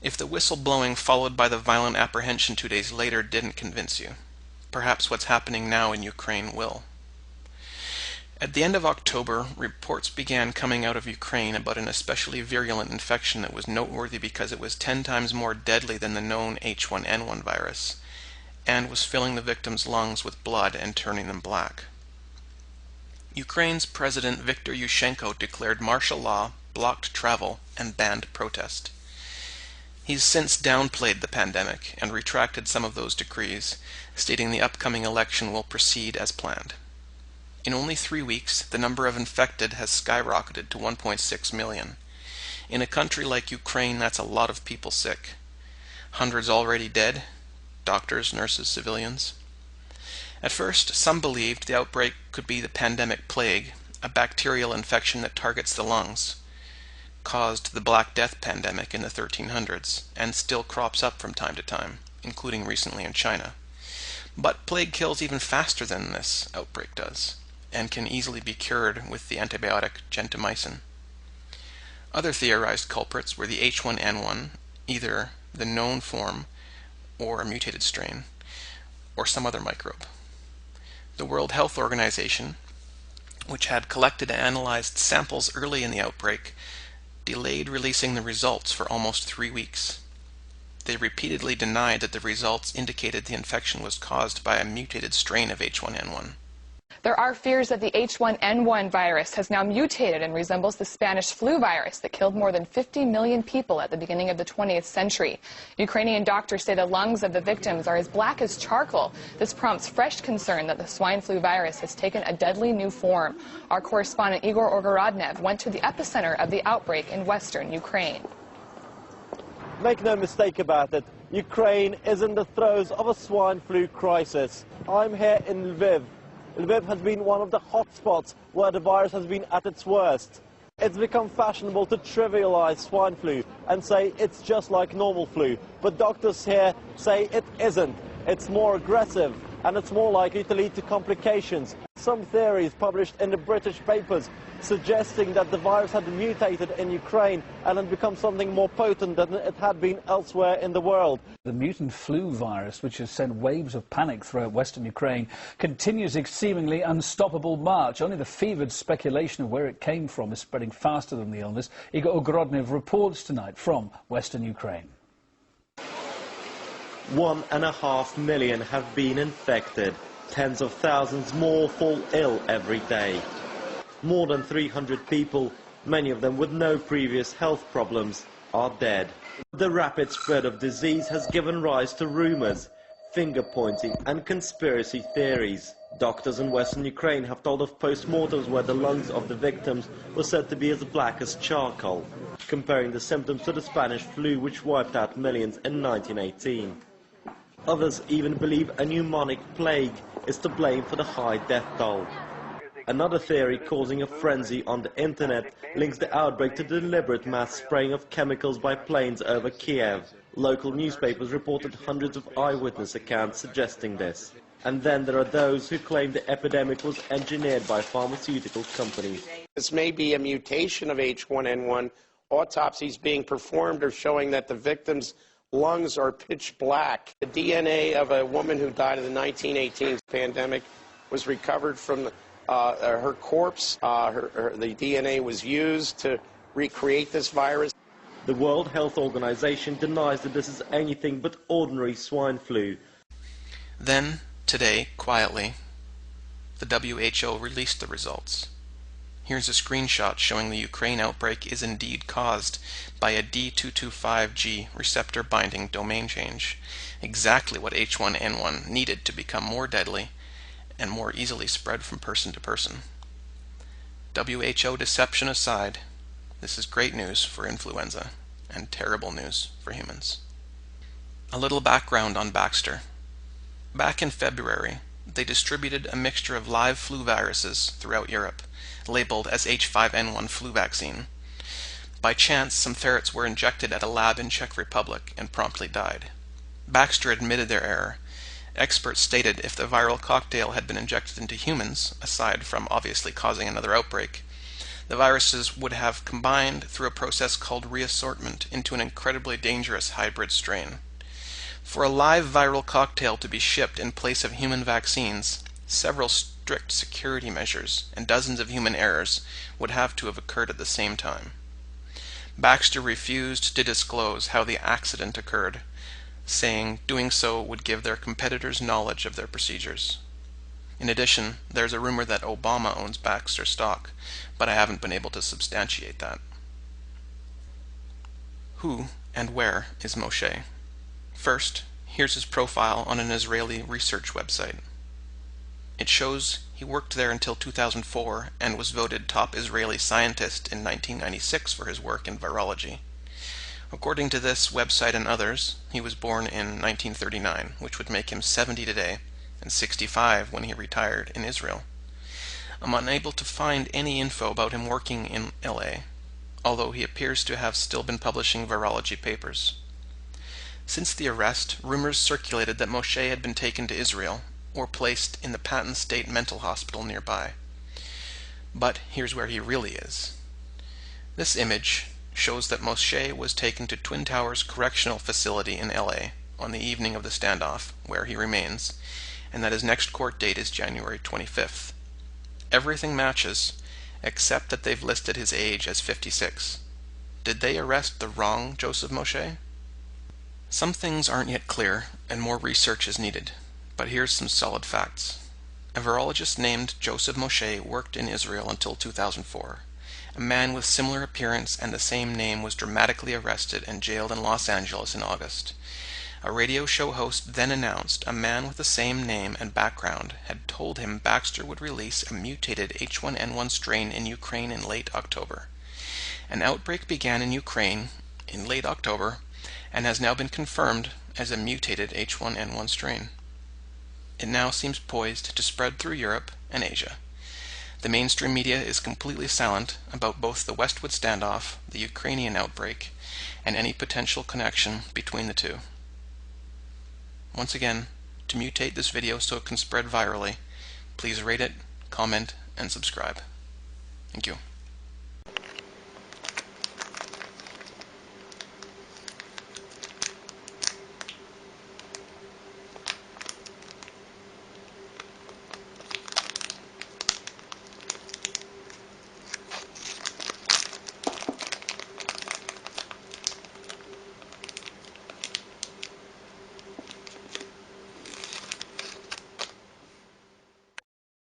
If the whistleblowing followed by the violent apprehension 2 days later didn't convince you, perhaps what's happening now in Ukraine will. At the end of October, reports began coming out of Ukraine about an especially virulent infection that was noteworthy because it was 10 times more deadly than the known H1N1 virus, and was filling the victims' lungs with blood and turning them black. Ukraine's President Viktor Yushchenko declared martial law, blocked travel, and banned protest. He's since downplayed the pandemic and retracted some of those decrees, stating the upcoming election will proceed as planned. In only 3 weeks, the number of infected has skyrocketed to 1.6 million. In a country like Ukraine, that's a lot of people sick. Hundreds already dead, doctors, nurses, civilians. At first, some believed the outbreak could be the pandemic plague, a bacterial infection that targets the lungs, caused the Black Death pandemic in the 1300s, and still crops up from time to time, including recently in China. But plague kills even faster than this outbreak does, and can easily be cured with the antibiotic gentamicin. Other theorized culprits were the H1N1, either the known form or a mutated strain, or some other microbe. The World Health Organization, which had collected and analyzed samples early in the outbreak, delayed releasing the results for almost 3 weeks. They repeatedly denied that the results indicated the infection was caused by a mutated strain of H1N1. There are fears that the H1N1 virus has now mutated and resembles the Spanish flu virus that killed more than 50 million people at the beginning of the 20th century. Ukrainian doctors say the lungs of the victims are as black as charcoal. This prompts fresh concern that the swine flu virus has taken a deadly new form. Our correspondent Igor Ogorodnev went to the epicenter of the outbreak in western Ukraine. Make no mistake about it, Ukraine is in the throes of a swine flu crisis. I'm here in Lviv. Lviv has been one of the hotspots where the virus has been at its worst. It's become fashionable to trivialize swine flu and say it's just like normal flu. But doctors here say it isn't. It's more aggressive and it's more likely to lead to complications. Some theories published in the British papers suggesting that the virus had mutated in Ukraine and had become something more potent than it had been elsewhere in the world. The mutant flu virus, which has sent waves of panic throughout western Ukraine, continues its seemingly unstoppable march. Only the fevered speculation of where it came from is spreading faster than the illness. Igor Ogorodnev reports tonight from western Ukraine. 1.5 million have been infected. Tens of thousands more fall ill every day. More than 300 people, many of them with no previous health problems, are dead. The rapid spread of disease has given rise to rumors, finger-pointing and conspiracy theories. Doctors in western Ukraine have told of post-mortems where the lungs of the victims were said to be as black as charcoal, comparing the symptoms to the Spanish flu which wiped out millions in 1918. Others even believe a pneumonic plague is to blame for the high death toll. Another theory causing a frenzy on the internet links the outbreak to deliberate mass spraying of chemicals by planes over Kiev. Local newspapers reported hundreds of eyewitness accounts suggesting this. And then there are those who claim the epidemic was engineered by pharmaceutical companies. This may be a mutation of H1N1. Autopsies being performed are showing that the victims' lungs are pitch black. The DNA of a woman who died of the 1918 pandemic was recovered from her corpse. The DNA was used to recreate this virus. The World Health Organization denies that this is anything but ordinary swine flu. Then, today, quietly, the WHO released the results. Here's a screenshot showing the Ukraine outbreak is indeed caused by a D225G receptor binding domain change, exactly what H1N1 needed to become more deadly and more easily spread from person to person. WHO deception aside, this is great news for influenza and terrible news for humans. A little background on Baxter. Back in February, they distributed a mixture of live flu viruses throughout Europe, labeled as H5N1 flu vaccine. By chance, some ferrets were injected at a lab in Czech Republic and promptly died. Baxter admitted their error. Experts stated if the viral cocktail had been injected into humans, aside from obviously causing another outbreak, The viruses would have combined through a process called reassortment into an incredibly dangerous hybrid strain. For a live viral cocktail to be shipped in place of human vaccines, several strict security measures and dozens of human errors would have to have occurred at the same time. Baxter refused to disclose how the accident occurred, saying doing so would give their competitors knowledge of their procedures. In addition, there's a rumor that Obama owns Baxter stock, but I haven't been able to substantiate that. Who and where is Moshe? First, here's his profile on an Israeli research website. It shows he worked there until 2004 and was voted top Israeli scientist in 1996 for his work in virology. According to this website and others, he was born in 1939, which would make him 70 today, and 65 when he retired in Israel. I'm unable to find any info about him working in LA, although he appears to have still been publishing virology papers. Since the arrest, rumors circulated that Moshe had been taken to Israel, or placed in the Patton State Mental Hospital nearby. But here's where he really is. This image shows that Moshe was taken to Twin Towers Correctional Facility in LA on the evening of the standoff, where he remains, and that his next court date is January 25th. Everything matches, except that they've listed his age as 56. Did they arrest the wrong Joseph Moshe? Some things aren't yet clear, and more research is needed, but here's some solid facts. A virologist named Joseph Moshe worked in Israel until 2004. A man with similar appearance and the same name was dramatically arrested and jailed in Los Angeles in August. A radio show host then announced a man with the same name and background had told him Baxter would release a mutated H1N1 strain in Ukraine in late October. An outbreak began in Ukraine in late October and has now been confirmed as a mutated H1N1 strain. It now seems poised to spread through Europe and Asia. The mainstream media is completely silent about both the Westwood standoff, the Ukrainian outbreak, and any potential connection between the two. Once again, to mutate this video so it can spread virally, please rate it, comment, and subscribe. Thank you.